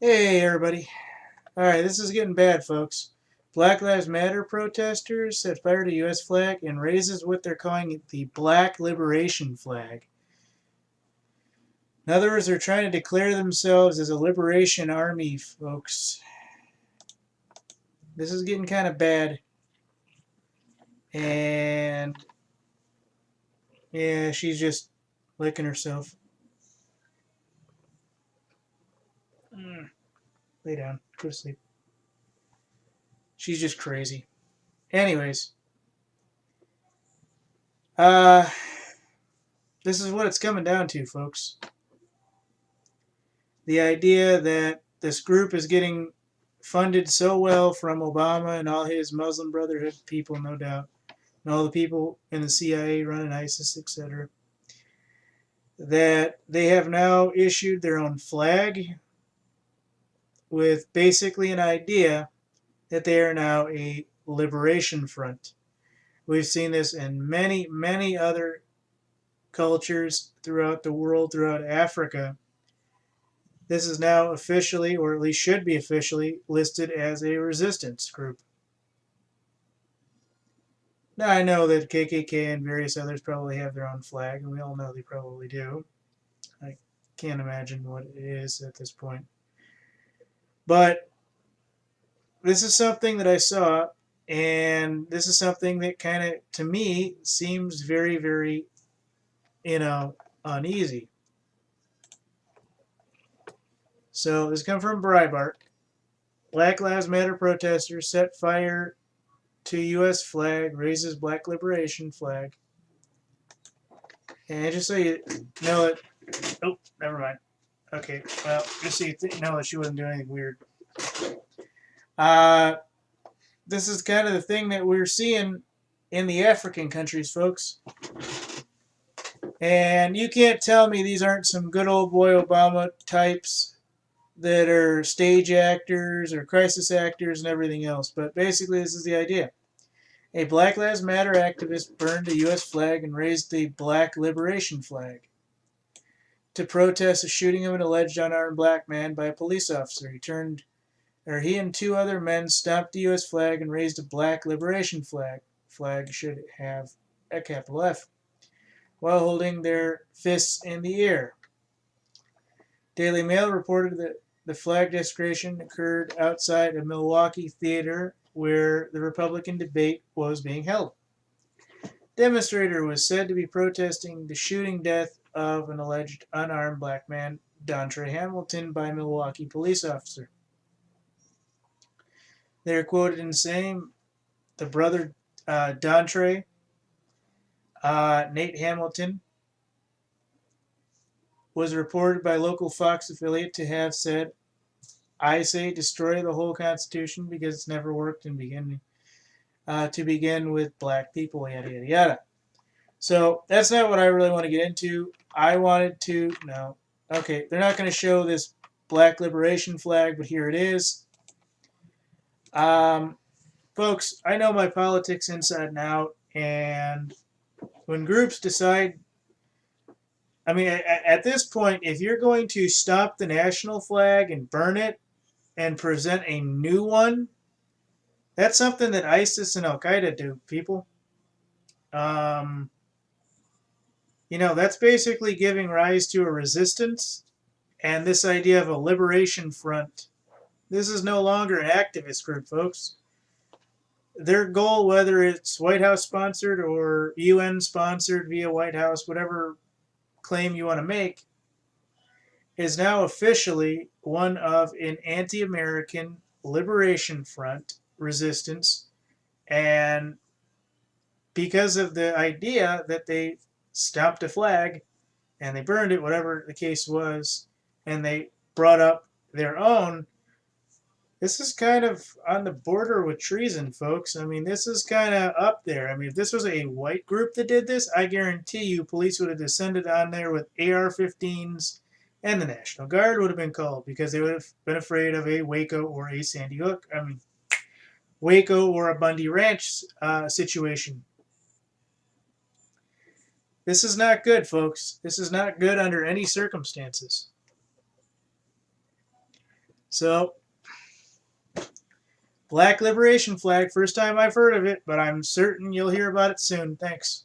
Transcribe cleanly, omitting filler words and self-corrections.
Hey everybody. Alright, this is getting bad, folks. Black Lives Matter protesters set fire to U.S. flag and raises what they're calling the Black Liberation Flag. In other words, they're trying to declare themselves as a liberation army, folks. This is getting kind of bad. And yeah, she's just licking herself. Lay down. Go to sleep. She's just crazy. Anyways, uh, this is what it's coming down to, folks. The idea that this group is getting funded so well from Obama and all his Muslim Brotherhood people, no doubt, and all the people in the CIA running ISIS, etc., that they have now issued their own flag with basically an idea that they are now a liberation front. We've seen this in many, many other cultures throughout the world, throughout Africa. This is now officially, or at least should be officially, listed as a resistance group. Now, I know that KKK and various others probably have their own flag, and we all know they probably do. I can't imagine what it is at this point. But this is something that I saw, and this is something that kind of, to me, seems very, very, uneasy. So this comes from Breitbart. Black Lives Matter protesters set fire to U.S. flag, raises Black Liberation flag. And just so you know it, oh, never mind. Okay, well, just so you know that she wasn't doing anything weird. Uh, this is kind of the thing that we're seeing in the African countries, folks. And you can't tell me these aren't some good old boy Obama types that are stage actors or crisis actors and everything else. But basically, this is the idea. A Black Lives Matter activist burned a U.S. flag and raised the Black Liberation flag to protest the shooting of an alleged unarmed black man by a police officer. He and two other men stomped the U.S. flag and raised a Black Liberation flag. Flag should have a capital F, while holding their fists in the air. Daily Mail reported that the flag desecration occurred outside a Milwaukee theater where the Republican debate was being held. Demonstrator was said to be protesting the shooting death of an alleged unarmed black man, Dontre Hamilton, by a Milwaukee police officer. They are quoted in saying the brother Dontre, Nate Hamilton, was reported by local Fox affiliate to have said, "I say destroy the whole Constitution because it's never worked to begin with black people, yada, yada, yada." So that's not what I really want to get into. I wanted to, no. Okay, they're not going to show this Black Liberation flag, but here it is. Folks, I know my politics inside and out, and when groups decide, I mean, at this point, if you're going to stop the national flag and burn it and present a new one, that's something that ISIS and Al Qaeda do, people. That's basically giving rise to a resistance and this idea of a liberation front. This is no longer an activist group, folks. Their goal, whether it's White House sponsored or UN sponsored via White House, whatever claim you want to make, is now officially one of an anti-American liberation front resistance. And because of the idea that they stopped a flag and they burned it, whatever the case was, and they brought up their own, this is kind of on the border with treason, folks. I mean, this is kind of up there. I mean, if this was a white group that did this, I guarantee you police would have descended on there with AR-15s and the National Guard would have been called because they would have been afraid of a Waco or a Sandy Hook. I mean, Waco or a Bundy Ranch situation. This is not good, folks. This is not good under any circumstances. So, Black Liberation Flag, first time I've heard of it, but I'm certain you'll hear about it soon. Thanks.